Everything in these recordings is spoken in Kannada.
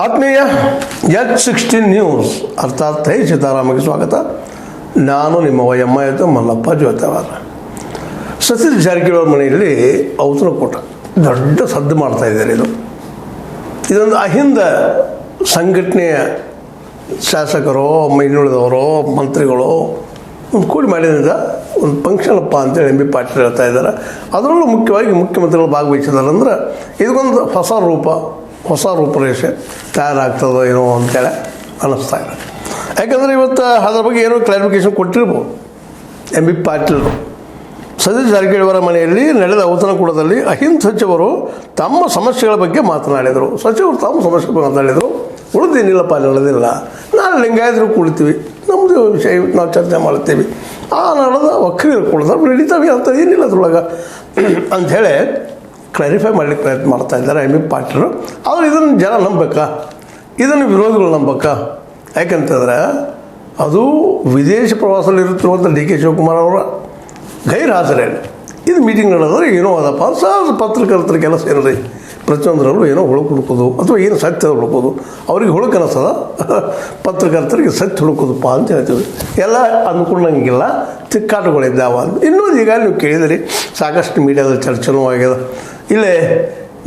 ಆತ್ಮೀಯ H16 ನ್ಯೂಸ್ ಅರ್ಥಾತ್ ಹೇ ಸೀತಾರಾಮಗೆ ಸ್ವಾಗತ. ನಾನು ನಿಮ್ಮ ಎಮ್ಮ ಮಲ್ಲಪ್ಪ ಜೋತವಾರ. ಸತೀಶ್ ಜಾರಕಿಹೊಳಿ ಮನೆಯಲ್ಲಿ ಔತಣಕೂಟ ದೊಡ್ಡ ಸದ್ದು ಮಾಡ್ತಾ ಇದ್ದಾರೆ. ಇದೊಂದು ಅಹಿಂದ ಸಂಘಟನೆಯ ಶಾಸಕರು, ಇನ್ನುಳಿದವರು, ಮಂತ್ರಿಗಳು ಒಂದು ಕೂಡಿ ಮಾಡಿದ್ರಿಂದ ಒಂದು ಫಂಕ್ಷನಪ್ಪ ಅಂತೇಳಿ ಎಂ ಬಿ ಪಾಟೀಲ್ ಹೇಳ್ತಾ ಇದ್ದಾರೆ. ಅದರಲ್ಲೂ ಮುಖ್ಯವಾಗಿ ಮುಖ್ಯಮಂತ್ರಿಗಳು ಭಾಗವಹಿಸಿದ್ದಾರೆ. ಅಂದ್ರೆ ಇದಕ್ಕೊಂದು ಹೊಸ ರೂಪರೇಷೆ ತಯಾರಾಗ್ತದೋ ಏನೋ ಅಂತೇಳಿ ಅನ್ನಿಸ್ತಾ ಇದೆ. ಯಾಕಂದರೆ ಇವತ್ತು ಅದ್ರ ಬಗ್ಗೆ ಏನೋ ಕ್ಲಾರಿಫಿಕೇಷನ್ ಕೊಟ್ಟಿರ್ಬೋದು ಎಂ ಬಿ ಪಾಟೀಲ್. ಸತೀಶ್ ಜಾರಕಿಹೊಳಿ ಅವರ ಮನೆಯಲ್ಲಿ ನಡೆದ ಔತಣಕೂಟದಲ್ಲಿ ಅಹಿಂದ ಸಚಿವರು ತಮ್ಮ ಸಮಸ್ಯೆಗಳ ಬಗ್ಗೆ ಮಾತನಾಡಿದರು. ಸಚಿವರು ತಮ್ಮ ಸಮಸ್ಯೆ ಬಗ್ಗೆ ಮಾತನಾಡಿದರು. ಉಳಿದೇನಿಲ್ಲಪ್ಪ, ನಡೆದಿಲ್ಲ. ನಾಳೆ ಲಿಂಗಾಯತರು ಕುಳಿತೀವಿ, ನಮ್ಮದು ವಿಷಯ ನಾವು ಚರ್ಚೆ ಮಾಡ್ತೀವಿ. ಆ ನಡೆದ ಒಕ್ಕಲಿಗರು ಕುಳಿದ್ರೆ ನಡೀತಾವೆ ಅಂತ ಏನಿಲ್ಲ ಅದ್ರೊಳಗೆ ಅಂಥೇಳಿ ಕ್ಲಾರಿಫೈ ಮಾಡಲಿಕ್ಕೆ ಪ್ರಯತ್ನ ಮಾಡ್ತಾ ಇದ್ದಾರೆ ಎಂ ಬಿ ಪಾಟೀಲರು. ಆದರೆ ಇದನ್ನು ಜನ ನಂಬಬೇಕಾ? ಇದನ್ನು ವಿರೋಧಿಗಳು ನಂಬಬೇಕಾ? ಯಾಕಂತಂದ್ರೆ ಅದು ವಿದೇಶ ಪ್ರವಾಸದಲ್ಲಿ ಇರುತ್ತಿರುವಂಥ ಡಿ ಕೆ ಶಿವಕುಮಾರ್ ಅವರ ಗೈರು ಹಾಜರೇನು. ಇದು ಮೀಟಿಂಗ್ ನಡೆದ್ರೆ ಏನೋ ಅದಪ್ಪ ಸಹಜ ಪತ್ರಕರ್ತರ ಕೆಲಸ ಏನ್ರಿ, ಪ್ರತಿಯೊಂದರಲ್ಲೂ ಏನೋ ಹುಡುಕೋದು ಅಥವಾ ಏನು ಸತ್ಯ ಹುಡುಕೋದು. ಅವ್ರಿಗೆ ಹುಡುಕು ಅನಿಸ್ತದ, ಪತ್ರಕರ್ತರಿಗೆ ಸತ್ಯ ಹುಡುಕೋದಪ್ಪ ಅಂತ ಹೇಳ್ತೀವಿ. ಎಲ್ಲ ಅಂದ್ಕೊಂಡಂಗಿಲ್ಲ, ತಿಕ್ಕಾಟಗಳಿದ್ದಾವ ಅಂತ. ಇನ್ನೊಂದು ಈಗ ನೀವು ಕೇಳಿದಿರಿ, ಸಾಕಷ್ಟು ಮೀಡಿಯಾದ ಚರ್ಚೆನೂ ಆಗ್ಯದ. ಇಲ್ಲೇ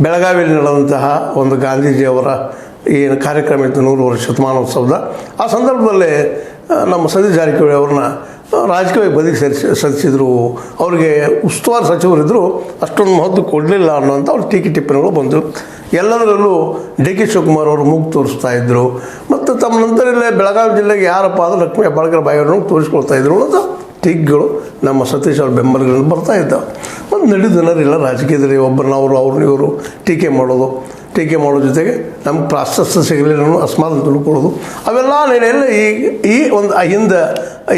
ಬೆಳಗಾವಿಯಲ್ಲಿ ನಡೆದಂತಹ ಒಂದು ಗಾಂಧೀಜಿಯವರ ಏನು ಕಾರ್ಯಕ್ರಮ ಇತ್ತು 100 ವರ್ಷ ಶತಮಾನೋತ್ಸವದ, ಆ ಸಂದರ್ಭದಲ್ಲಿ ನಮ್ಮ ಸತೀಶ್ ಜಾರಕಿಹೊಳಿ ಅವ್ರನ್ನ ರಾಜಕೀಯವಾಗಿ ಬದಿಗೆ ಸರಿಸಿದ್ರು. ಅವ್ರಿಗೆ ಉಸ್ತುವಾರಿ ಸಚಿವರಿದ್ದರು, ಅಷ್ಟೊಂದು ಮಹತ್ವ ಕೊಡಲಿಲ್ಲ ಅನ್ನೋಂಥ ಅವ್ರ ಟೀಕೆ ಟಿಪ್ಪಣಿಗಳು ಬಂದರು. ಎಲ್ಲದರಲ್ಲೂ ಡಿ ಕೆ ಶಿವಕುಮಾರ್ ಅವರು ಮೂಗು ತೋರಿಸ್ತಾ ಇದ್ದರು. ಮತ್ತು ತಮ್ಮ ನಂತರ ಇಲ್ಲೇ ಬೆಳಗಾವಿ ಜಿಲ್ಲೆಗೆ ಯಾರಪ್ಪ ಅಂದ್ರೆ ಲಕ್ಷ್ಮೀ ಹೆಬ್ಬಾಳ್ಕರ್ ಬಾಯಿಯವ್ರನ್ನ ತೋರಿಸ್ಕೊಳ್ತಾ ಇದ್ರು ಅಂತ ಟೀಕ್ಗಳು ನಮ್ಮ ಸತೀಶ್ ಅವ್ರ ಬೆಂಬಲಗಳಿಂದ ಬರ್ತಾ ಇದ್ದಾವೆ. ಮತ್ತು ನಡೆದಿಲ್ಲ ರಾಜಕೀಯದಲ್ಲಿ ಒಬ್ಬರನ್ನ ಅವ್ರನ್ನ ಇವರು ಟೀಕೆ ಮಾಡೋ ಜೊತೆಗೆ ನಮ್ಗೆ ಪ್ರಾಶಸ್ತ್ಯ ಸಿಗಲಿಲ್ಲ ಅನ್ನೋ ಅಸಮಾಧಾನ ತಿಳ್ಕೊಳ್ಳೋದು, ಅವೆಲ್ಲ ನೆಲೆಯಲ್ಲಿ ಈ ಒಂದು ಅಹಿಂದ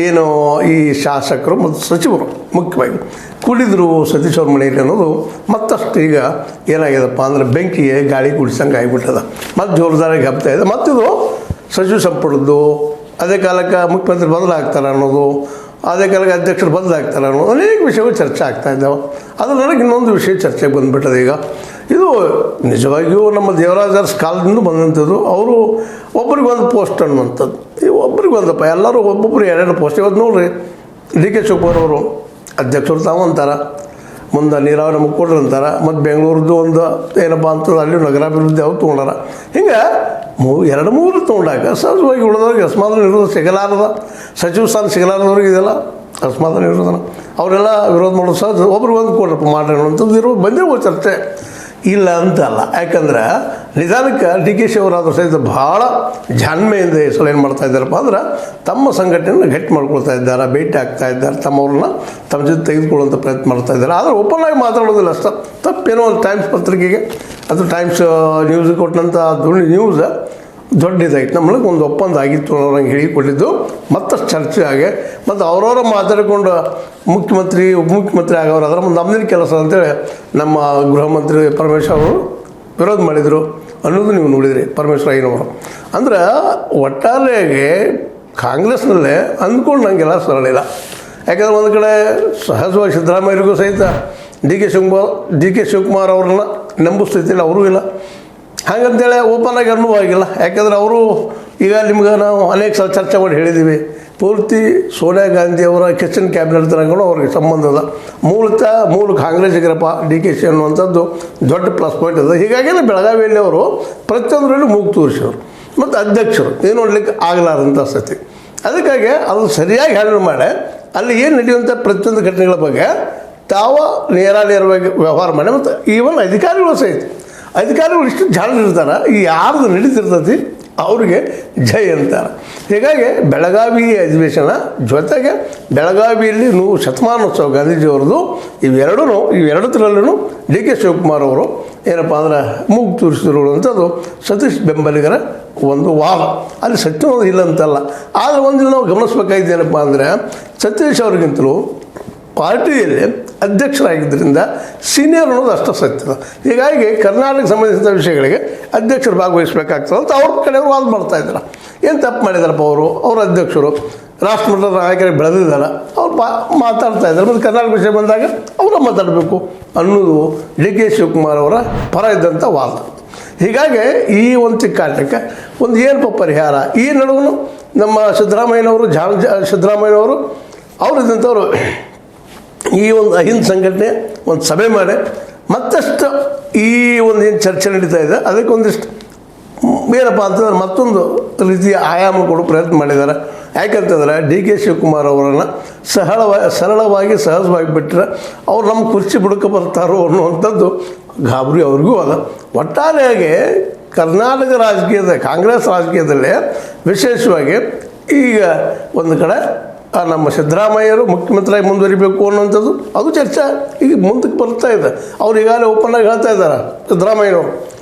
ಏನು ಈ ಶಾಸಕರು ಮತ್ತು ಸಚಿವರು ಮುಖ್ಯವಾಗಿ ಕುಡಿದ್ರು ಸತೀಶ್ ಅವ್ರ ಮನೆಯಲ್ಲಿ ಅನ್ನೋದು ಮತ್ತಷ್ಟು ಈಗ ಏನಾಗ್ಯದಪ್ಪ ಅಂದರೆ ಬೆಂಕಿಗೆ ಗಾಳಿ ಕುಡಿಸಂಗೆ ಆಗಿಬಿಟ್ಟದ. ಮತ್ತು ಜೋರ್ದಾರಾಗಿ ಹಬ್ತಾ ಇದೆ. ಮತ್ತಿದು ಸಚಿವ ಸಂಪುಟದ್ದು ಅದೇ ಕಾಲಕ್ಕೆ ಮುಖ್ಯಮಂತ್ರಿ ಬದಲಾಗ್ತಾರೆ ಅನ್ನೋದು, ಅದೇ ಕಾಲಕ್ಕೆ ಅಧ್ಯಕ್ಷರು ಬದಲಾಗ್ತಾರೆ ಅನ್ನೋದು ಅನೇಕ ವಿಷಯಗಳು ಚರ್ಚೆ ಆಗ್ತಾ ಇದ್ದಾವೆ. ಅದರೊಳಗೆ ಇನ್ನೊಂದು ವಿಷಯ ಚರ್ಚೆಗೆ ಬಂದುಬಿಟ್ಟದೆ. ಈಗ ಇದು ನಿಜವಾಗಿಯೂ ನಮ್ಮ ದೇವರಾಜ ಅರಸ್ ಕಾಲದಿಂದ ಬಂದಂಥದ್ದು. ಅವರು ಒಬ್ರಿಗೊಂದು ಪೋಸ್ಟ್ ಅನ್ನುವಂಥದ್ದು, ಒಬ್ರಿಗೊಂದಪ್ಪ, ಎಲ್ಲರೂ ಒಬ್ಬೊಬ್ಬರು 2 ಪೋಸ್ಟ್. ಇವತ್ತು ನೋಡ್ರಿ, ಡಿ ಕೆ ಶಿವಕುಮಾರ್ ಅವರು ಅಧ್ಯಕ್ಷರು ತಾವು ಅಂತಾರೆ, ಮುಂದೆ ನೀರಾವರಿ ಮುಕ್ಕೊಡ್ರು ಅಂತಾರೆ, ಮತ್ತು ಬೆಂಗಳೂರದ್ದು ಒಂದು ಏನಪ್ಪ ಅಂತಂದ್ರೆ ಅಲ್ಲಿ ನಗರಾಭಿವೃದ್ಧಿ ಅವ್ರು ತೊಗೊಂಡಾರ. ಹಿಂಗೆ 2-3 ತೊಗೊಂಡಾಗ ಸಹಜವಾಗಿ ಉಳಿದವ್ರಿಗೆ ಅಸಮಾಧಾನ ಇರೋದು ಸಿಗಲಾರದ, ಸಚಿವ ಸ್ಥಾನ ಸಿಗಲಾರದವ್ರಿಗೆ ಇದೆಲ್ಲ ಅಸಮಾಧಾನ ಇರೋದನ್ನ ಅವರೆಲ್ಲ ವಿರೋಧ ಮಾಡೋದು ಸಹಜ. ಒಬ್ರಿಗೊಂದು ಕೊಡ್ರಪ್ಪ ಮಾಡ್ರಿ ಅನ್ನೋಂಥದ್ದು ಬಂದಿರೋ ಚರ್ಚೆ ಇಲ್ಲ ಅಂತಲ್ಲ. ಯಾಕಂದ್ರೆ ನಿಧಾನಕ್ಕೆ ಡಿ ಕೆ ಶಿ ಅವರಾದರೂ ಸಹಿತ ಭಾಳ ಜಾಣ್ಮೆಯಿಂದ ಈ ಸಲ ಏನು ಮಾಡ್ತಾ ಇದ್ದಾರಪ್ಪ ಅಂದ್ರೆ ತಮ್ಮ ಸಂಘಟನೆಯನ್ನು ಗಟ್ಟಿ ಮಾಡ್ಕೊಳ್ತಾ ಇದ್ದಾರೆ, ಭೇಟಿ ಆಗ್ತಾ ಇದ್ದಾರೆ, ತಮ್ಮವ್ರನ್ನ ತಮ್ಮ ಜೊತೆ ತೆಗೆದುಕೊಳ್ಳುವಂಥ ಪ್ರಯತ್ನ ಮಾಡ್ತಾ ಇದ್ದಾರೆ. ಆದರೆ ಓಪನ್ ಆಗಿ ಮಾತಾಡೋದಿಲ್ಲ ಅಷ್ಟ. ತಪ್ಪೇನೋ ಒಂದು ಟೈಮ್ಸ್ ಪತ್ರಿಕೆಗೆ ಅಥವಾ ಟೈಮ್ಸ್ ನ್ಯೂಸಿಗೆ ಕೊಟ್ಟಂಥ ನ್ಯೂಸ್ ದೊಡ್ಡದಾಗಿತ್ತು. ನಮ್ಮಲ್ಲಿ ಒಂದು ಒಪ್ಪಂದ ಆಗಿತ್ತು ಅವ್ರಂಗೆ ಹೇಳಿಕೊಟ್ಟಿದ್ದು ಮತ್ತಷ್ಟು ಚರ್ಚೆ ಆಗಿ ಮತ್ತು ಅವರವರ ಮಾತಾಡಿಕೊಂಡು ಮುಖ್ಯಮಂತ್ರಿ ಉಪಮುಖ್ಯಮಂತ್ರಿ ಆಗೋರು ಅದರ ಮುಂದೆ ನಮ್ಮದಿನ ಕೆಲಸ ಅಂತೇಳಿ ನಮ್ಮ ಗೃಹ ಮಂತ್ರಿ ಪರಮೇಶ್ವರ್ ಅವರು ವಿರೋಧ ಮಾಡಿದರು ಅನ್ನೋದು ನೀವು ನೋಡಿದ್ರಿ. ಪರಮೇಶ್ವರ ಅಯ್ಯನವರು ಅಂದ್ರೆ ಒಟ್ಟಾರೆಯಾಗಿ ಕಾಂಗ್ರೆಸ್ನಲ್ಲೇ ಅಂದ್ಕೊಂಡಂಗೆಲ್ಲ ಸರಳಿಲ್ಲ. ಯಾಕಂದರೆ ಒಂದು ಕಡೆ ಸಹಜವಾಗಿ ಸಿದ್ದರಾಮಯ್ಯರಿಗೂ ಸಹಿತ ಡಿ ಕೆ ಶಿವಕುಮಾರ್ ಅವ್ರನ್ನ ನಂಬೋ ಸ್ಥಿತಿಯಲ್ಲಿ ಅವರೂ ಇಲ್ಲ. ಹಾಗಂತೇಳಿ ಓಪನ್ ಆಗಿ ಅನ್ನೂ ಆಗಿಲ್ಲ. ಯಾಕಂದರೆ ಅವರು ಈಗ ನಿಮ್ಗೆ ನಾವು ಅನೇಕ ಸಲ ಚರ್ಚೆ ಮಾಡಿ ಹೇಳಿದ್ದೀವಿ, ಪೂರ್ತಿ ಸೋನಿಯಾ ಗಾಂಧಿಯವರ ಕಿಚನ್ ಕ್ಯಾಬಿನೆಟ್ ತನಕನೂ ಅವ್ರಿಗೆ ಸಂಬಂಧದ ಮೂಲ ಕಾಂಗ್ರೆಸ್ಸಿಗರಪ್ಪ ಡಿ ಕೆ ಶಿ ಅನ್ನುವಂಥದ್ದು ದೊಡ್ಡ ಪ್ಲಸ್ ಪಾಯಿಂಟ್ ಇದೆ. ಹೀಗಾಗಿ ಬೆಳಗಾವಿಯಲ್ಲಿ ಅವರು ಪ್ರತಿಯೊಂದರಲ್ಲೂ ಮೂಗು ತೋರಿಸಿದ್ರು. ಮತ್ತು ಅಧ್ಯಕ್ಷರು ಏನು ನೋಡ್ಲಿಕ್ಕೆ ಆಗಲಾರಂಥ ಸ್ಥಿತಿ. ಅದಕ್ಕಾಗಿ ಅದು ಸರಿಯಾಗಿ ಹ್ಯಾಂಡಲ್ ಮಾಡಿ ಅಲ್ಲಿ ಏನು ನಡೆಯುವಂಥ ಪ್ರತಿಯೊಂದು ಘಟನೆಗಳ ಬಗ್ಗೆ ತಾವು ನೇರವಾಗಿ ವ್ಯವಹಾರ ಮಾಡಿ ಮತ್ತು ಈವನ್ ಅಧಿಕಾರಿಗಳು ಇಷ್ಟು ಜಾಣರಿರ್ತಾರೆ. ಈ ಯಾರ್ದು ನಡೀತಿರ್ತೈತಿ ಅವ್ರಿಗೆ ಜೈ ಅಂತಾರೆ. ಹೀಗಾಗಿ ಬೆಳಗಾವಿ ಅಧಿವೇಶನ ಜೊತೆಗೆ ಬೆಳಗಾವಿಯಲ್ಲಿ 100 ಶತಮಾನೋತ್ಸವ ಗಾಂಧೀಜಿಯವ್ರದ್ದು ಇವೆರಡರಲ್ಲೂ ಡಿ ಕೆ ಶಿವಕುಮಾರ್ ಅವರು ಏನಪ್ಪ ಅಂದ್ರೆ ಮೂಗು ತೋರಿಸಿದ್ರು ಅಂಥದ್ದು ಸತೀಶ್ ಬೆಂಬಲಿಗರ ಒಂದು ವಾದ. ಅಲ್ಲಿ ಸತ್ಯ ಇಲ್ಲ ಅಂತಲ್ಲ. ಆದರೆ ಒಂದು ನಾವು ಗಮನಿಸ್ಬೇಕಾಗಿದ್ದೇನಪ್ಪ ಅಂದರೆ ಸತೀಶ್ ಅವ್ರಿಗಿಂತಲೂ ಪಾರ್ಟಿಯಲ್ಲಿ ಅಧ್ಯಕ್ಷರಾಗಿದ್ದರಿಂದ ಸೀನಿಯರ್ ಅನ್ನೋದು ಅಷ್ಟು ಸತ್ಯದ. ಹೀಗಾಗಿ ಕರ್ನಾಟಕ ಸಂಬಂಧಿಸಿದ ವಿಷಯಗಳಿಗೆ ಅಧ್ಯಕ್ಷರು ಭಾಗವಹಿಸಬೇಕಾಗ್ತದೆ ಅಂತ ಅವ್ರ ಕಡೆಯವರು ವಾದ ಮಾಡ್ತಾಯಿದ್ದಾರೆ. ಏನು ತಪ್ಪು ಮಾಡಿದಾರಪ್ಪ ಅವ್ರ ಅಧ್ಯಕ್ಷರು ರಾಷ್ಟ್ರಮಟ್ಟದ ನಾಯಕರಿಗೆ ಬೆಳೆದಿದ್ದಾರೆ, ಅವ್ರು ಮಾತಾಡ್ತಾ ಇದ್ದಾರೆ. ಮತ್ತು ಕರ್ನಾಟಕ ವಿಷಯ ಬಂದಾಗ ಅವರ ಮಾತಾಡಬೇಕು ಅನ್ನೋದು ಡಿ ಕೆ ಶಿವಕುಮಾರ್ ಅವರ ಪರ ಇದ್ದಂಥ ವಾದ. ಹೀಗಾಗಿ ಈ ಒಂದು ತಿಕ್ಕಾಟಕ್ಕೆ ಒಂದು ಏನಪ್ಪ ಪರಿಹಾರ ಈ ನಡುವೆ ನಮ್ಮ ಸಿದ್ದರಾಮಯ್ಯನವರು ಸಿದ್ದರಾಮಯ್ಯನವರು ಅವರು ಇದ್ದಂಥವ್ರು ಈ ಒಂದು ಅಹಿಂದ ಸಂಘಟನೆ ಒಂದು ಸಭೆ ಮಾಡಿ ಮತ್ತಷ್ಟು ಈ ಒಂದು ಏನು ಚರ್ಚೆ ನಡೀತಾ ಇದೆ ಅದಕ್ಕೆ ಒಂದಿಷ್ಟು ಏನಪ್ಪ ಅಂತಂದ್ರೆ ಮತ್ತೊಂದು ರೀತಿಯ ಆಯಾಮ ಕೊಡೋ ಪ್ರಯತ್ನ ಮಾಡಿದ್ದಾರೆ. ಯಾಕಂತಂದ್ರೆ ಡಿ ಕೆ ಶಿವಕುಮಾರ್ ಅವರನ್ನು ಸರಳವಾಗಿ ಸಹಜವಾಗಿ ಬಿಟ್ಟರೆ ಅವ್ರು ನಮ್ಮ ಕುರ್ಚಿ ಬುಡಕ್ಕೆ ಬರ್ತಾರೋ ಅನ್ನುವಂಥದ್ದು ಗಾಬರಿ ಅವ್ರಿಗೂ ಅದ. ಒಟ್ಟಾರೆಯಾಗಿ ಕರ್ನಾಟಕ ಕಾಂಗ್ರೆಸ್ ರಾಜಕೀಯದಲ್ಲೇ ವಿಶೇಷವಾಗಿ ಈಗ ಒಂದು ಕಡೆ ನಮ್ಮ ಸಿದ್ದರಾಮಯ್ಯರು ಮುಖ್ಯಮಂತ್ರಿಯಾಗಿ ಮುಂದುವರಿಬೇಕು ಅನ್ನೋಂಥದ್ದು ಅದು ಚರ್ಚೆ ಈಗ ಮುಂದಕ್ಕೆ ಬರ್ತಾ ಇದೆ. ಅವ್ರು ಈಗಾಗಲೇ ಓಪನ್ ಆಗಿ ಹೇಳ್ತಾ ಇದ್ದಾರೆ ಸಿದ್ದರಾಮಯ್ಯನವರು,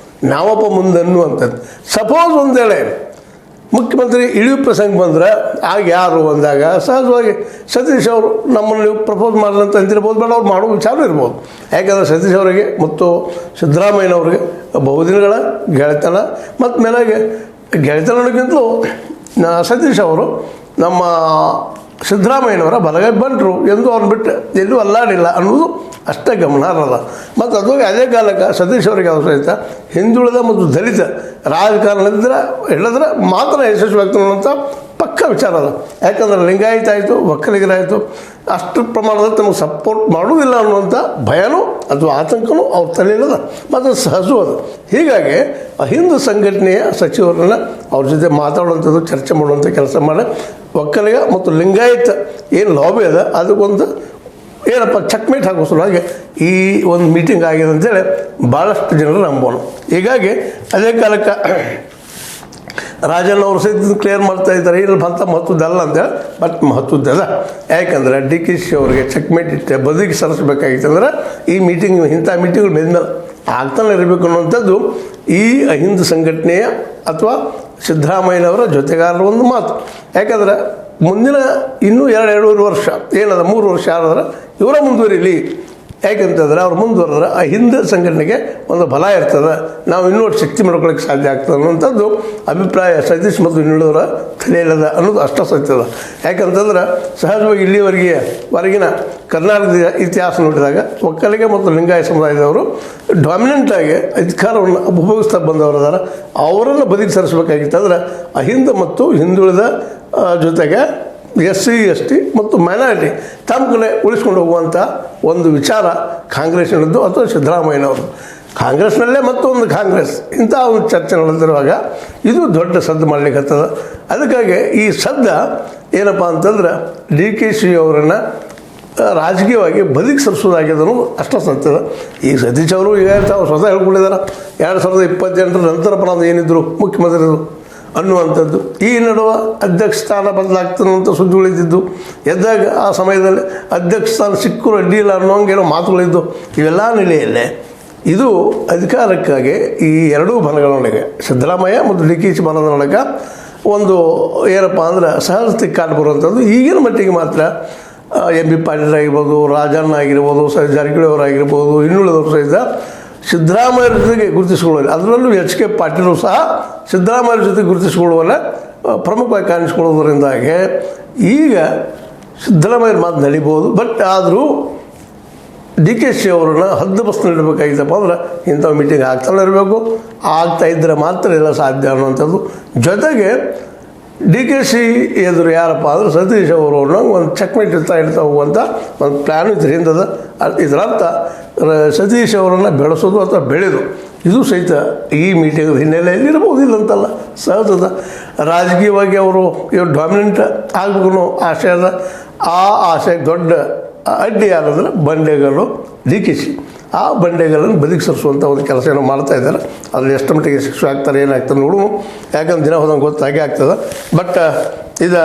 ನಾವಪ್ಪ ಮುಂದೆ ಅನ್ನುವಂಥದ್ದು. ಸಪೋಸ್ ಒಂದು ವೇಳೆ ಮುಖ್ಯಮಂತ್ರಿ ಇಳಿಯೋ ಪ್ರಸಂಗ ಬಂದರೆ ಆಗ ಯಾರು ಅಂದಾಗ ಸಹಜವಾಗಿ ಸತೀಶ್ ಅವರು ನಮ್ಮನ್ನು ನೀವು ಪ್ರಪೋಸ್ ಮಾಡಲಂತ ಅಂತಿರ್ಬೋದು, ಬೇಡ ಅವ್ರು ಮಾಡೋ ವಿಚಾರ ಇರ್ಬೋದು. ಯಾಕಂದರೆ ಸತೀಶ್ ಅವರಿಗೆ ಮತ್ತು ಸಿದ್ದರಾಮಯ್ಯನವ್ರಿಗೆ ಬಹುದಿನಗಳ ಗೆಳೆತನ ಮತ್ತು ಮೇಲಾಗೆ ಗೆಳೆತನಕ್ಕಿಂತಲೂ ಸತೀಶ್ ಅವರು ನಮ್ಮ ಸಿದ್ದರಾಮಯ್ಯನವರ ಬಲಗೈ ಬಂಟರು ಎಂದು ಅವ್ರನ್ನ ಬಿಟ್ಟು ಎಲ್ಲೂ ಅಲ್ಲಾಡಿಲ್ಲ ಅನ್ನೋದು ಅಷ್ಟೇ ಗಮನಾರ್ಹದ. ಮತ್ತು ಅದು ಅದೇ ಕಾಲಕ್ಕೆ ಸತೀಶ್ ಅವರಿಗೆ ಅವ್ರ ಸಹಿತ ಹಿಂದುಳಿದ ಮತ್ತು ದಲಿತ ರಾಜಕಾರಣದಿದ್ರೆ ಹೇಳಿದ್ರೆ ಮಾತ್ರ ಯಶಸ್ವಿ ಆಗ್ತಾನೆ ಅಂತ ಪಕ್ಕ ವಿಚಾರ ಅದ. ಯಾಕಂದ್ರೆ ಲಿಂಗಾಯತ ಆಯಿತು, ಒಕ್ಕಲಿಗರಾಯಿತು ಅಷ್ಟು ಪ್ರಮಾಣದಲ್ಲಿ ತಮಗೆ ಸಪೋರ್ಟ್ ಮಾಡುವುದಿಲ್ಲ ಅನ್ನುವಂಥ ಭಯನೂ ಅಥವಾ ಆತಂಕನೂ ಅವ್ರ ತಲೆಯಲ್ಲದ ಮತ್ತು ಸಹಜವೂ ಅದು. ಹೀಗಾಗಿ ಹಿಂದೂ ಸಂಘಟನೆಯ ಸಚಿವರನ್ನು ಅವ್ರ ಜೊತೆ ಮಾತಾಡುವಂಥದ್ದು, ಚರ್ಚೆ ಮಾಡುವಂಥ ಕೆಲಸ ಮಾಡಿ ಒಕ್ಕಲಿಗ ಮತ್ತು ಲಿಂಗಾಯತ ಏನು ಲಾಬಿ ಅದ ಅದಕ್ಕೊಂದು ಏನಪ್ಪ ಚೆಕ್ಮೇಟ್ ಹಾಕೋ ಸಲುವಾಗಿ ಈ ಒಂದು ಮೀಟಿಂಗ್ ಆಗಿದೆ ಅಂತೇಳಿ ಭಾಳಷ್ಟು ಜನರು ನಂಬೋಣ. ಹೀಗಾಗಿ ಅದೇ ಕಾಲಕ್ಕೆ ರಾಜಣ್ಣ ಅವರು ಸಹಿತ ಕ್ಲಿಯರ್ ಮಾಡ್ತಾ ಇದ್ದಾರೆ, ಇಲ್ಲಿ ಬಂತ ಮಹತ್ವದ್ದಲ್ಲ ಅಂತೇಳಿ. ಬಟ್ ಮಹತ್ವದ್ದದ. ಯಾಕಂದರೆ ಡಿ ಕೆ ಶಿ ಅವರಿಗೆ ಚೆಕ್ಮೇಟ್ ಇಟ್ಟೆ ಬದುಕಿ ಸರಿಸಬೇಕಾಗಿತ್ತು ಅಂದ್ರೆ ಈ ಮೀಟಿಂಗ್ ಇಂಥ ಮೀಟಿಂಗ್ಗಳು ಮೇಲೆ ಆಗ್ತಾನೆ ಇರಬೇಕು ಅನ್ನುವಂಥದ್ದು ಈ ಅಹಿಂದ ಸಂಘಟನೆಯ ಅಥವಾ ಸಿದ್ದರಾಮಯ್ಯನವರ ಜೊತೆಗಾರರ ಒಂದು ಮಾತು. ಯಾಕಂದ್ರೆ ಮುಂದಿನ ಇನ್ನೂ 2-2.5 ವರ್ಷ ಏನದ 3 ವರ್ಷ ಆದ್ರೆ ಇವರ ಮುಂದುವರಿಲಿ. ಯಾಕಂತಂದ್ರೆ ಅವ್ರು ಮುಂದುವರೆದ್ರೆ ಅಹಿಂದ ಸಂಘಟನೆಗೆ ಒಂದು ಬಲ ಇರ್ತದೆ, ನಾವು ಇನ್ನೂ ಶಕ್ತಿ ಮಾಡ್ಕೊಳ್ಳೋಕ್ಕೆ ಸಾಧ್ಯ ಆಗ್ತದೆ ಅನ್ನುವಂಥದ್ದು ಅಭಿಪ್ರಾಯ ಸತೀಶ್ ಮತ್ತು ಇನ್ನುಳಿದವರ ತಲೆಯಲ್ಲದ ಅನ್ನೋದು ಅಷ್ಟ ಸತ್ಯದ. ಯಾಕಂತಂದ್ರೆ ಸಹಜವಾಗಿ ಹೊರಗಿನ ಕರ್ನಾಟಕದ ಇತಿಹಾಸ ನೋಡಿದಾಗ ಒಕ್ಕಲಿಗ ಮತ್ತು ಲಿಂಗಾಯತ ಸಮುದಾಯದವರು ಡಾಮಿನೆಂಟಾಗಿ ಅಧಿಕಾರವನ್ನು ಉಪಯೋಗಿಸ್ತಾ ಬಂದವರದಾರ. ಅವರನ್ನು ಬದುಕಿ ಸರಿಸಬೇಕಾಗಿತ್ತಂದ್ರೆ ಅಹಿಂದ ಮತ್ತು ಹಿಂದುಳಿದ ಜೊತೆಗೆ SC ST ಮತ್ತು ಮೈನಾರಿಟಿ ತಮ್ಮ ಕಡೆ ಉಳಿಸ್ಕೊಂಡು ಹೋಗುವಂಥ ಒಂದು ವಿಚಾರ ಕಾಂಗ್ರೆಸ್ನದ್ದು ಅಥವಾ ಸಿದ್ದರಾಮಯ್ಯನವರು. ಕಾಂಗ್ರೆಸ್ನಲ್ಲೇ ಮತ್ತೊಂದು ಕಾಂಗ್ರೆಸ್ ಇಂಥ ಒಂದು ಚರ್ಚೆ ನಡೆದಿರುವಾಗ ಇದು ದೊಡ್ಡ ಸದ್ದು ಮಾಡಲಿಕ್ಕತ್ತದ. ಅದಕ್ಕಾಗಿ ಈ ಸದ್ದ ಏನಪ್ಪ ಅಂತಂದ್ರೆ ಡಿ ಕೆ ಶಿ ಅವರನ್ನು ರಾಜಕೀಯವಾಗಿ ಬದುಕಿ ಸರಿಸೋದಾಗ್ಯದನ್ನು ಅಷ್ಟು ಸತ್ಯದ. ಈ ಸತೀಶ್ ಅವರು ಈಗ ತಾವು ಸ್ವತಃ ಹೇಳ್ಕೊಂಡಿದ್ದಾರೆ 2028 ನಂತರ ನಾವು ಏನಿದ್ರು ಮುಖ್ಯಮಂತ್ರಿಗಳು ಅನ್ನುವಂಥದ್ದು. ಈ ನಡುವೆ ಅಧ್ಯಕ್ಷ ಸ್ಥಾನ ಬದಲಾಗ್ತಾನಂತ ಸುದ್ದಿಗಳಿದ್ದು ಎದ್ದಾಗ ಆ ಸಮಯದಲ್ಲಿ ಅಧ್ಯಕ್ಷ ಸ್ಥಾನ ಸಿಕ್ಕರು ಅಡ್ಡಿಯಿಲ್ಲ ಅನ್ನೋಂಗೇನೋ ಮಾತುಗಳಿದ್ದು. ಇವೆಲ್ಲ ನೆಲೆಯಲ್ಲೇ ಇದು ಅಧಿಕಾರಕ್ಕಾಗಿ ಈ ಎರಡೂ ಬಣಗಳೊಳಗೆ ಸಿದ್ದರಾಮಯ್ಯ ಮತ್ತು ಡಿ ಕೆ ಶಿ ಬಣದೊಳಗೆ ಒಂದು ಏನಪ್ಪ ಅಂದ್ರೆ ಸಹಜ ತಿಕ್ಕಾಟ ಬರುವಂಥದ್ದು ಈಗಿನ ಮಟ್ಟಿಗೆ ಮಾತ್ರ. MB ಪಾಟೀಲ್ ಆಗಿರ್ಬೋದು, ರಾಜಣ್ಣ ಆಗಿರ್ಬೋದು, ಜಾರಕಿಹೊಳಿ ಅವರಾಗಿರ್ಬೋದು, ಇನ್ನುಳಿದವರು ಸಹಿತ ಸಿದ್ದರಾಮಯ್ಯರ ಜೊತೆಗೆ ಗುರುತಿಸಿಕೊಳ್ಳುವಲ್ಲ. ಅದರಲ್ಲೂ HK ಪಾಟೀಲು ಸಹ ಸಿದ್ದರಾಮಯ್ಯರ ಜೊತೆ ಗುರುತಿಸಿಕೊಳ್ಳುವಲ್ಲ ಪ್ರಮುಖವಾಗಿ ಕಾಣಿಸ್ಕೊಳ್ಳೋದ್ರಿಂದಾಗಿ ಈಗ ಸಿದ್ದರಾಮಯ್ಯರ ಮಾತು ನಡೀಬೋದು. ಬಟ್ ಆದರೂ ಡಿ ಕೆ ಶಿ ಅವರನ್ನು ಹದ್ದುಬಸ್ತು ನೀಡಬೇಕಾಗಿತ್ತಪ್ಪ ಅಂದ್ರೆ ಇಂಥ ಮೀಟಿಂಗ್ ಆಗ್ತಾನೆ ಇರಬೇಕು. ಆಗ್ತಾ ಇದ್ದರೆ ಮಾತ್ರ ಎಲ್ಲ ಸಾಧ್ಯ ಅನ್ನುವಂಥದ್ದು. ಜೊತೆಗೆ ಡಿ ಕೆ ಶಿ ಎದುರು ಯಾರಪ್ಪ ಅಂದ್ರೆ ಸತೀಶ್ ಅವರನ್ನ ಒಂದು ಚೆಕ್ಮೇಟ್ ಇಡ್ತಾ ಹೋಗುವಂಥ ಒಂದು ಪ್ಲ್ಯಾನ್ ಇದರಿಂದದ. ಇದರರ್ಥ ಸತೀಶ್ ಅವರನ್ನು ಬೆಳೆಸೋದು ಅಥವಾ ಬೆಳೆದು ಇದು ಸಹಿತ ಈ ಮೀಟಿಂಗ್ ಹಿನ್ನೆಲೆಯಲ್ಲಿ ಇರ್ಬೋದು, ಇಲ್ಲಂತಲ್ಲ ಸಹಜದ. ರಾಜಕೀಯವಾಗಿ ಅವರು ಇವರು ಡಾಮಿನೆಂಟ್ ಆಗಬೇಕು ಆಸೆ ಅದ. ಆ ಆಸೆಗೆ ದೊಡ್ಡ ಅಡ್ಡಿ ಯಾರಂದ್ರೆ ಬಂಡೆಗಳು ಡಿ ಕೆ ಶಿ. ಆ ಬಂಡೆಗಳನ್ನು ಬದುಕಿ ಸರಿಸುವಂಥ ಒಂದು ಕೆಲಸ ಏನೋ ಮಾಡ್ತಾ ಇದ್ದಾರೆ. ಅದ್ರಲ್ಲಿ ಎಷ್ಟು ಮಟ್ಟಿಗೆ ಶಿಕ್ಷೆ ಆಗ್ತಾರೆ ಏನಾಗ್ತದೆ ನೋಡು. ಯಾಕಂದ್ರೆ ದಿನ ಹೋದಂಗೆ ಗೊತ್ತಾಗೇ ಆಗ್ತದೆ. ಬಟ್ ಇದು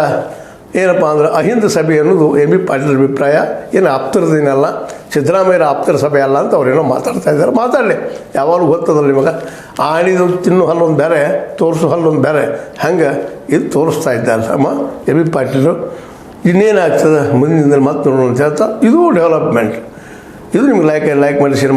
ಏನಪ್ಪ ಅಂದ್ರೆ ಅಹಿಂದ ಸಭೆ ಅನ್ನೋದು MB ಪಾಟೀಲ್ ಅಭಿಪ್ರಾಯ. ಏನು ಆಪ್ತರದೇನಲ್ಲ, ಸಿದ್ದರಾಮಯ್ಯರ ಆಪ್ತರ ಸಭೆ ಅಲ್ಲ ಅಂತ ಅವ್ರೇನೋ ಮಾತಾಡ್ತಾ ಇದ್ದಾರೆ. ಮಾತಾಡಲಿ, ಯಾವಾಗಲೂ ಗೊತ್ತದಲ್ಲ ನಿಮಗೆ. ಆಣಿದು ತಿನ್ನು ಹಲ್ಲೊಂದು ಬೇರೆ, ತೋರಿಸೋ ಹಲ್ಲೊಂದು ಬೇರೆ, ಹಂಗೆ ಇದು ತೋರಿಸ್ತಾ ಇದ್ದಾರೆ MB ಪಾಟೀಲು. ಇನ್ನೇನಾಗ್ತದೆ ಮುಂದಿನ ಮತ್ತೆ ನೋಡೋಣ ಅಂತ ಹೇಳ್ತಾ ಇದು ಡೆವಲಪ್ಮೆಂಟ್. ಇದು ನಿಮ್ಗೆ ಲೈಕ್ ಮಾಡಿ ಶೇರ್